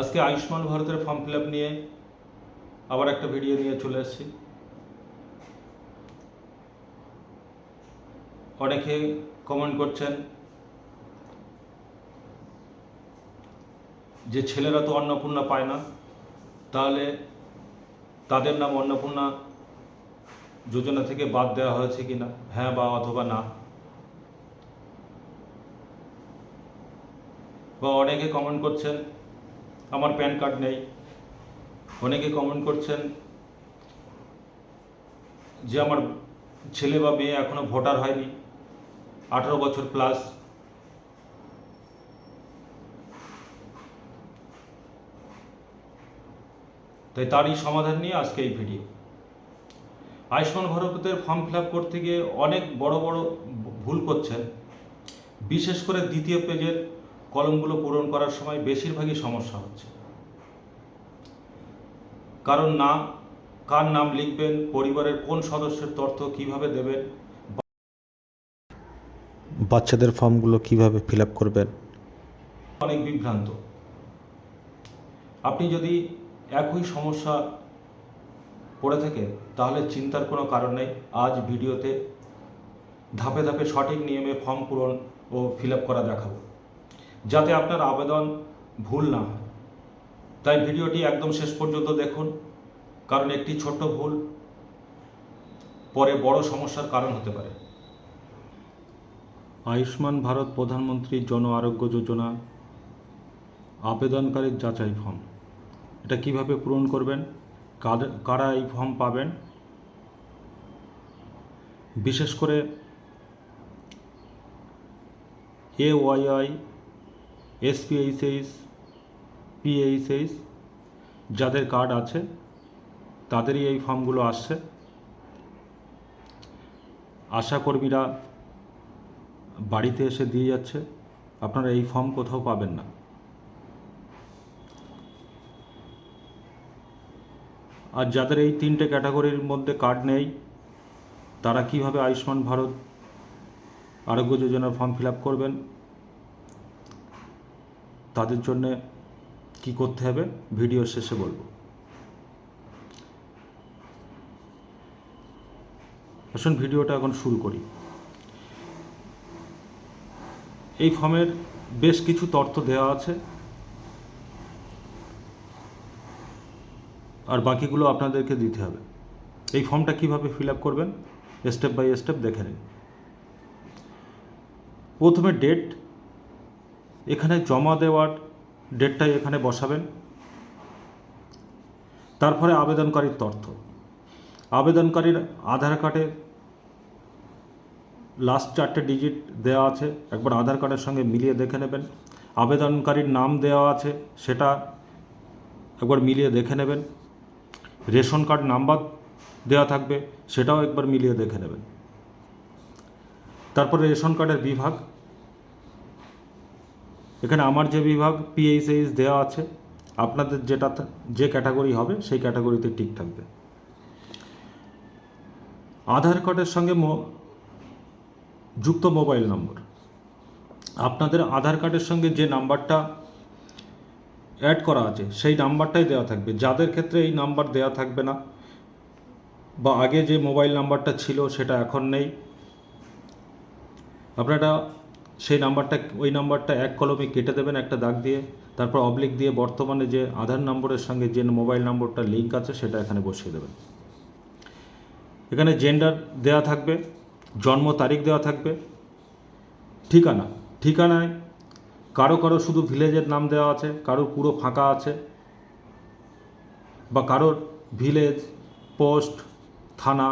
আজকে আয়ুষ্মান ভারতের form fill up নিয়ে আবার একটা ভিডিও নিয়ে চলে এসেছি। অনেকে কমেন্ট করছেন যে ছেলেরা তো অন্নপূর্ণা পায় না, তাহলে তাদের নাম অন্নপূর্ণা যোজনা থেকে বাদ দেওয়া হয়েছে কিনা, হ্যাঁ বা অথবা না। বা অনেকে কমেন্ট করছেন আমার প্যান কার্ড নেই, অনেকে কমেন্ট করছেন যে আমার ছেলে বা মেয়ে এখনো ভোটার হয়নি, 18 বছর প্লাস। তাই তারই সমাধান নিয়ে আজকে এই ভিডিও। আয়ুষ্মান ভারতের ফর্ম ফিল আপ করতে গিয়ে অনেক বড় বড় ভুল করছেন। বিশেষ করে দ্বিতীয় পেজের কলমগুলো পূরণ করার সময় বেশিরভাগই সমস্যা হচ্ছে। কারণ কার নাম লিখবেন, পরিবারের কোন সদস্যের তথ্য কিভাবে দেবেন, বাচ্চাদের ফর্মগুলো কিভাবে ফিল আপ করবেন, অনেক বিভ্রান্ত। আপনি যদি একই সমস্যা পড়ে থাকে তাহলে চিন্তার কোনো কারণ নেই। আজ ভিডিওতে ধাপে ধাপে সঠিক নিয়মে ফর্ম পূরণ ও ফিল আপ করা দেখাবো, যাতে আপনার আবেদন ভুল না হয়। তাই ভিডিওটি একদম শেষ পর্যন্ত দেখুন, কারণ একটি ছোট্ট ভুল পরে বড় সমস্যার কারণ হতে পারে। আয়ুষ্মান ভারত প্রধানমন্ত্রী জন আরোগ্য যোজনা আবেদনকারীর যাচাই ফর্ম, এটা কিভাবে পূরণ করবেন, কারা এই ফর্ম পাবেন, বিশেষ করে AYI, SPHS, PHS যাদের কার্ড আছে তাদেরই এই ফর্মগুলো আসছে। আশাকর্মীরা বাড়িতে এসে দিয়ে যাচ্ছে, আপনারা এই ফর্ম কোথাও পাবেন না। আর যাদের এই 3টে ক্যাটাগরির মধ্যে কার্ড নেই, তারা কিভাবে আয়ুষ্মান ভারত আরোগ্য যোজনার ফর্ম ফিল আপ করবেন, তাদের জন্যে কি করতে হবে ভিডিওর শেষে বলবো। আসুন ভিডিওটা এখন শুরু করি। এই ফর্মের বেশ কিছু তথ্য দেওয়া আছে, আর বাকিগুলো আপনাদেরকে দিতে হবে। এই ফর্মটা কিভাবে ফিল আপ করবেন স্টেপ বাই স্টেপ দেখে নিন। প্রথমে ডেট, এখানে জমা দেওয়ার ডেটটাই এখানে বসাবেন। তারপরে আবেদনকারীর তথ্য, আবেদনকারীর আধার কার্ডের লাস্ট 4টে ডিজিট দেওয়া আছে, একবার আধার কার্ডের সঙ্গে মিলিয়ে দেখে নেবেন। আবেদনকারীর নাম দেওয়া আছে, সেটা একবার মিলিয়ে দেখে নেবেন। রেশন কার্ড নাম্বার দেওয়া থাকবে, সেটাও একবার মিলিয়ে দেখে নেবেন। তারপরে রেশন কার্ডের বিভাগ, এখানে আমার যে বিভাগ PHS দেওয়া আছে, আপনাদের যে ক্যাটাগরি হবে সেই ক্যাটাগরিতে টিক থাকবে। আধার কার্ডের সঙ্গে যুক্ত মোবাইল নম্বর, আপনাদের আধার কার্ডের সঙ্গে যে নাম্বারটা অ্যাড করা আছে সেই নাম্বারটাই দেওয়া থাকবে। যাদের ক্ষেত্রে এই নাম্বার দেওয়া থাকবে না, বা আগে যে মোবাইল নাম্বারটা ছিল সেটা এখন নেই, আপনারা সেই ওই নাম্বারটা এক কলমে কেটে দেবেন একটা দাগ দিয়ে, তারপর অবলিক দিয়ে বর্তমানে যে আধার নম্বরের সঙ্গে যে মোবাইল নম্বরটা লিঙ্ক আছে সেটা এখানে বসিয়ে দেবেন। এখানে জেন্ডার দেওয়া থাকবে, জন্ম তারিখ দেওয়া থাকবে, ঠিকানায় কারো শুধু ভিলেজের নাম দেওয়া আছে, কারোর পুরো ফাঁকা আছে, বা কারোর ভিলেজ, পোস্ট, থানা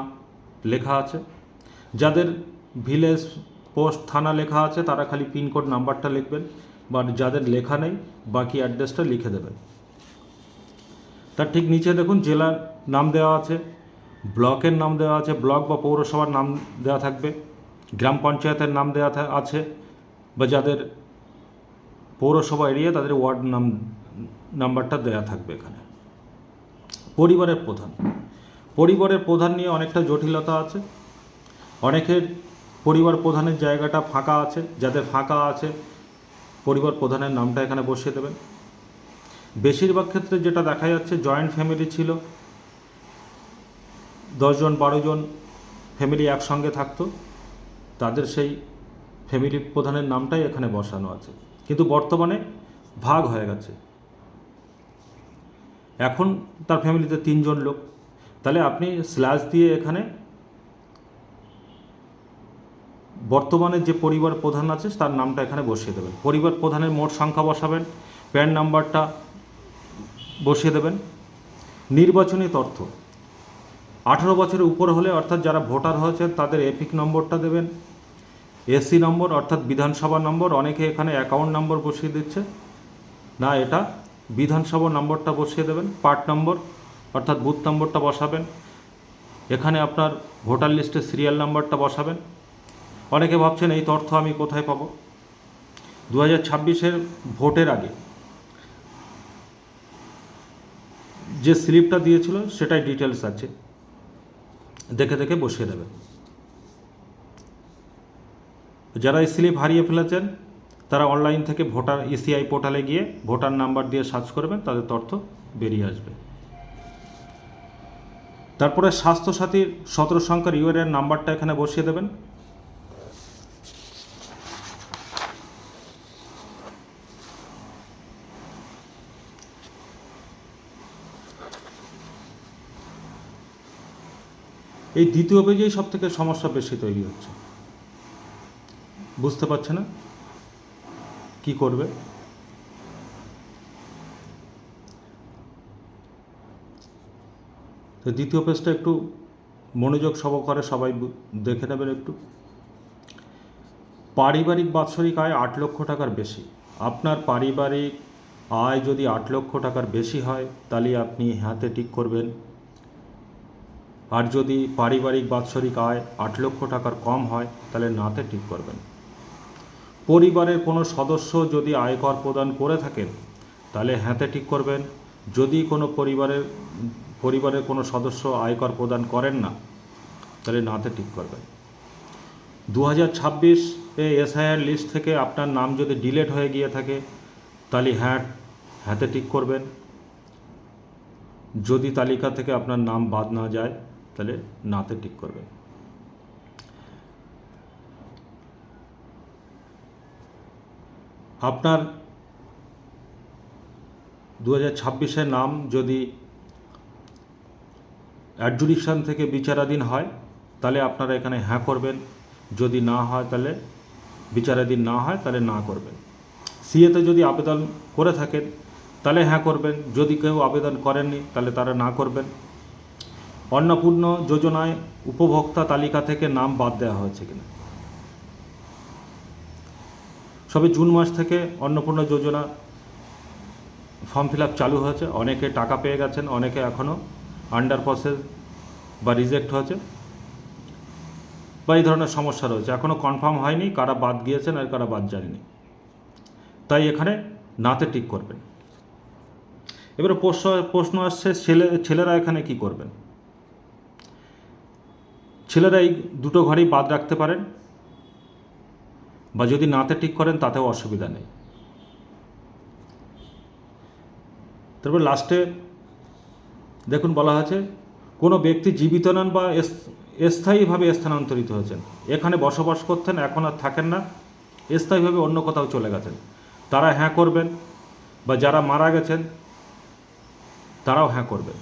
লেখা আছে। যাদের ভিলেজ, পোস্ট, থানা লেখা আছে তারা খালি পিনকোড নাম্বারটা লিখবেন, বা যাদের লেখা নেই বাকি অ্যাড্রেসটা লিখে দেবেন। তার ঠিক নিচে দেখুন জেলার নাম দেওয়া আছে, ব্লকের নাম দেওয়া আছে, ব্লক বা পৌরসভার নাম দেওয়া থাকবে, গ্রাম পঞ্চায়েতের নাম দেওয়া আছে, বা যাদের পৌরসভা এরিয়া তাদের ওয়ার্ড নাম্বারটা দেওয়া থাকবে এখানে। পরিবারের প্রধান নিয়ে অনেকটা জটিলতা আছে। অনেকের পরিবার প্রধানের জায়গাটা ফাঁকা আছে, যাদের ফাঁকা আছে পরিবার প্রধানের নামটা এখানে বসিয়ে দেবেন। বেশিরভাগ ক্ষেত্রে যেটা দেখা যাচ্ছে জয়েন্ট ফ্যামিলি ছিল, 10 জন 12 জন ফ্যামিলি একসঙ্গে থাকতো, তাদের সেই ফ্যামিলি প্রধানের নামটাই এখানে বসানো আছে। কিন্তু বর্তমানে ভাগ হয়ে গেছে, এখন তার ফ্যামিলিতে 3 জন লোক, তাহলে আপনি স্ল্যাশ দিয়ে এখানে বর্তমানে যে পরিবার প্রধান আছে তার নামটা এখানে বসিয়ে দেবেন। পরিবার প্রধানের মোট সংখ্যা বসাবেন, প্যান নাম্বারটা বসিয়ে দেবেন। নির্বাচনী তথ্য 18 বছরের উপর হলে অর্থাৎ যারা ভোটার হয়েছেন তাদের এপিক নম্বরটা দেবেন। এসি নম্বর অর্থাৎ বিধানসভা নম্বর, অনেকে এখানে অ্যাকাউন্ট নম্বর বসিয়ে দিচ্ছে না, এটা বিধানসভা নম্বরটা বসিয়ে দেবেন। পার্ট নম্বর অর্থাৎ বুথ নম্বরটা বসাবেন। এখানে আপনার ভোটার লিস্টের সিরিয়াল নাম্বারটা বসাবেন। অনেকে ভাবছেন এই তথ্য আমি কোথায় পাবো? 2026-এর ভোটের আগে যে স্লিপটা দিয়েছিল সেটাই ডিটেলস আছে, দেখে দেখে বসিয়ে দেবেন। যারা এই স্লিপ হারিয়ে ফেলেছেন তারা অনলাইন থেকে ভোটার ইসিআই পোর্টালে গিয়ে ভোটার নাম্বার দিয়ে সার্চ করবেন, তাদের তথ্য বেরিয়ে আসবে। তারপরে স্বাস্থ্যসাথীর 17 সংখ্যার ইউআরএন নাম্বারটা এখানে বসিয়ে দেবেন। এই দ্বিতীয় পেজেই সব থেকে সমস্যা বেশি তৈরি হচ্ছে, বুঝতে পারছে না কি করবে। তো দ্বিতীয় পেজটা একটু মনোযোগ সহকারে সবাই দেখে নেবেন একটু। পারিবারিক বাৎসরিক আয় 8 লক্ষ টাকার বেশি। আপনার পারিবারিক আয় যদি 8 লক্ষ টাকার বেশি হয় তাহলে আপনি হাতে টিক করবেন, আর যদি পারিবারিক বাৎসরিক আয় 8 লক্ষ টাকার কম হয় তাহলে নাতে টিক করবেন। পরিবারের কোনো সদস্য যদি আয়কর প্রদান করে থাকেন তাহলে হ্যাঁতে টিক করবেন। যদি কোনো পরিবারের কোনো সদস্য আয়কর প্রদান করেন না তাহলে নাতে টিক করবেন। 2026-এ এসআইআর লিস্ট থেকে আপনার নাম যদি ডিলিট হয়ে গিয়ে থাকে তাহলে হ্যাঁতে টিক করবেন। যদি তালিকা থেকে আপনার নাম বাদ না যায় তাহলে নাতে টিক করবেন। আপনার 2026-এর নাম যদি অ্যাডজুডিকশন থেকে বিচারাধীন হয় তাহলে আপনারা এখানে হ্যাঁ করবেন, যদি না হয় তাহলে বিচারাধীন না হয় তাহলে না করবেন। সিএতে যদি আবেদন করে থাকেন তাহলে হ্যাঁ করবেন, যদি কেউ আবেদন করেননি তাহলে তারা না করবেন। অন্নপূর্ণা যোজনায় উপভোক্তা তালিকা থেকে নাম বাদ দেওয়া হয়েছে কিনা। সবে জুন মাস থেকে অন্নপূর্ণা যোজনা ফর্ম ফিল আপ চালু হয়েছে, অনেকে টাকা পেয়ে গেছেন, অনেকে এখনও আন্ডার প্রসেস বা রিজেক্ট হয়েছে বা এই ধরনের সমস্যা রয়েছে, এখনও কনফার্ম হয়নি কারা বাদ গিয়েছেন আর কারা বাদ যায়নি। তাই এখানে নাতে টিক করবেন। এবারে প্রশ্ন আসছে ছেলেরা এখানে কি করবেন। ছেলেরা এই দুটো ঘরেই বাদ রাখতে পারেন, বা যদি নাতে টিক করেন তাতেও অসুবিধা নেই। তারপর লাস্টে দেখুন বলা আছে কোনো ব্যক্তি জীবিত নন বা স্থায়ীভাবে স্থানান্তরিত হয়েছেন, এখানে বসবাস করতেন এখন আর থাকেন না, স্থায়ীভাবে অন্য কোথাও চলে গেছেন, তারা হ্যাঁ করবেন। বা যারা মারা গেছেন তারাও হ্যাঁ করবেন।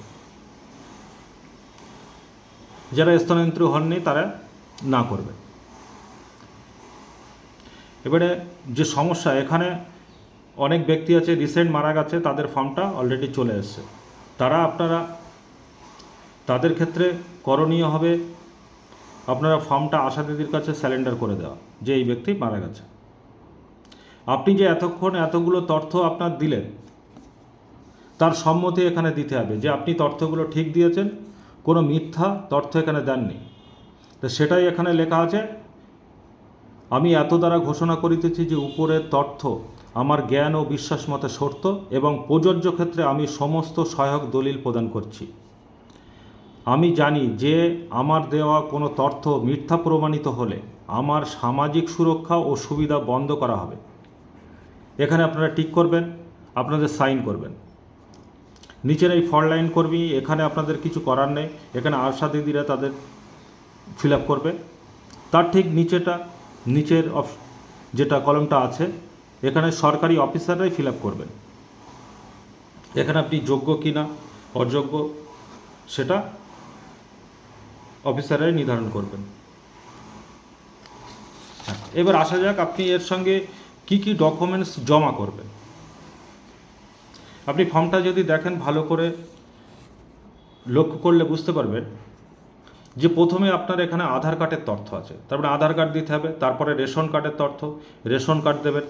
যারা স্থানান্তরিত হননি তারা না করবেন। এবারে যে সমস্যা, এখানে অনেক ব্যক্তি আছে রিসেন্ট মারা গেছে, তাদের ফর্মটা অলরেডি চলে এসছে, তাদের ক্ষেত্রে করণীয় হবে আপনারা ফর্মটা আশা দিদির কাছে স্যালেন্ডার করে দেওয়া যে এই ব্যক্তি মারা গেছে। আপনি যে এতক্ষণ এতগুলো তথ্য আপনার দিলেন তার সম্মতি এখানে দিতে হবে যে আপনি তথ্যগুলো ঠিক দিয়েছেন, কোনো মিথ্যা তথ্য এখানে দেননি। তো সেটাই এখানে লেখা আছে, আমি এত দ্বারা ঘোষণা করিতেছি যে উপরের তথ্য আমার জ্ঞান ও বিশ্বাস মতে সত্য এবং প্রযোজ্য ক্ষেত্রে আমি সমস্ত সহায়ক দলিল প্রদান করছি। আমি জানি যে আমার দেওয়া কোনো তথ্য মিথ্যা প্রমাণিত হলে আমার সামাজিক সুরক্ষা ও সুবিধা বন্ধ করা হবে। এখানে আপনারা টিক করবেন, আপনাদের সাইন করবেন। নিচের এই ফরলাইন কর্মী, এখানে আপনাদের কিছু করার নেই, এখানে আশা দিদিরা তাদের ফিল আপ করবে। তার ঠিক নিচের যেটা কলমটা আছে, এখানে সরকারি অফিসাররাই ফিল আপ করবেন। এখানে আপনি যোগ্য কি না অযোগ্য সেটা অফিসাররাই নির্ধারণ করবেন। এবার আসা যাক আপনি এর সঙ্গে কি কি ডকুমেন্টস জমা করবেন। আপনি ফর্মটা যদি দেখেন ভালো করে লক্ষ্য করলে বুঝতে পারবেন যে প্রথমে আপনার এখানে আধার কার্ডের তথ্য আছে, তারপরে আধার কার্ড দিতে হবে, তারপরে রেশন কার্ডের তথ্য, রেশন কার্ড দেবেন,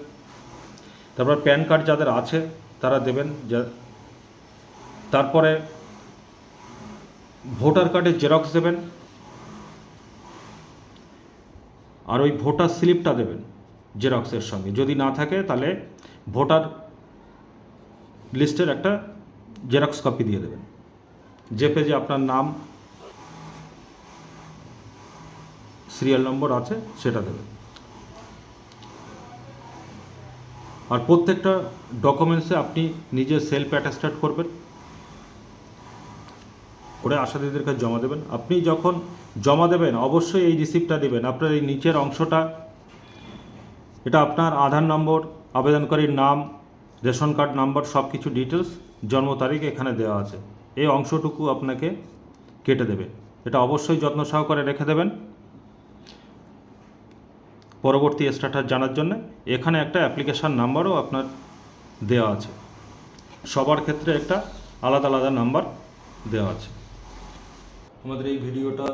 তারপর প্যান কার্ড যাদের আছে তারা দেবেন, তারপরে ভোটার কার্ডের জেরক্স দেবেন, আর ওই ভোটার স্লিপটা দেবেন জেরক্সের সঙ্গে। যদি না থাকে তাহলে ভোটার লিস্টের একটা জেরক্স কপি দিয়ে দেবেন, যে পেজে আপনার নাম সিরিয়াল নম্বর আছে সেটা দেবেন। আর প্রত্যেকটা ডকুমেন্টসে আপনি নিজে সেলফ অ্যাটাস্টেড করবেন, করে আশা দিদির কাছে জমা দেবেন। আপনি যখন জমা দেবেন অবশ্যই এই রিসিপ্টটা দেবেন। আপনার এই নিচের অংশটা, এটা আপনার আধার নম্বর, আবেদনকারীর নাম, রেশন কার্ড নাম্বার, সব কিছু ডিটেলস, জন্ম তারিখ এখানে দেওয়া আছে। এই অংশটুকু আপনাকে কেটে দেবে। এটা অবশ্যই যত্ন সহকারে রেখে দেবেন পরবর্তী স্ট্যাটাস জানার জন্য। এখানে একটা অ্যাপ্লিকেশান নাম্বারও আপনার দেওয়া আছে, সবার ক্ষেত্রে একটা আলাদা আলাদা নাম্বার দেওয়া আছে। আমাদের এই ভিডিওটা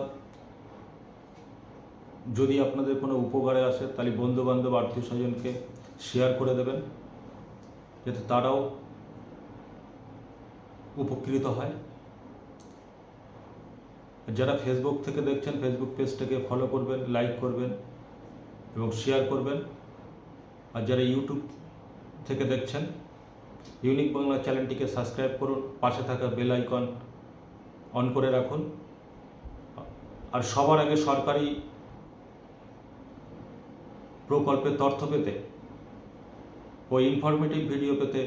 যদি আপনাদের কোনো উপকারে আসে তাহলে বন্ধুবান্ধব আত্মীয় স্বজনকে শেয়ার করে দেবেন, যাতে তারাও উপকৃত হয়। যারা ফেসবুক থেকে দেখছেন ফেসবুক পেজটাকে ফলো করবেন, লাইক করবেন এবং শেয়ার করবেন। আর যারা ইউটিউব থেকে দেখছেন ইউনিক বাংলা চ্যানেলটিকে সাবস্ক্রাইব করুন, পাশে থাকা বেল আইকন অন করে রাখুন। আর সবার আগে সরকারি প্রকল্পের তথ্য পেতে ও ইনফরমেটিভ ভিডিও পেতে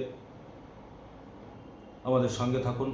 আমাদের সঙ্গে থাকুন।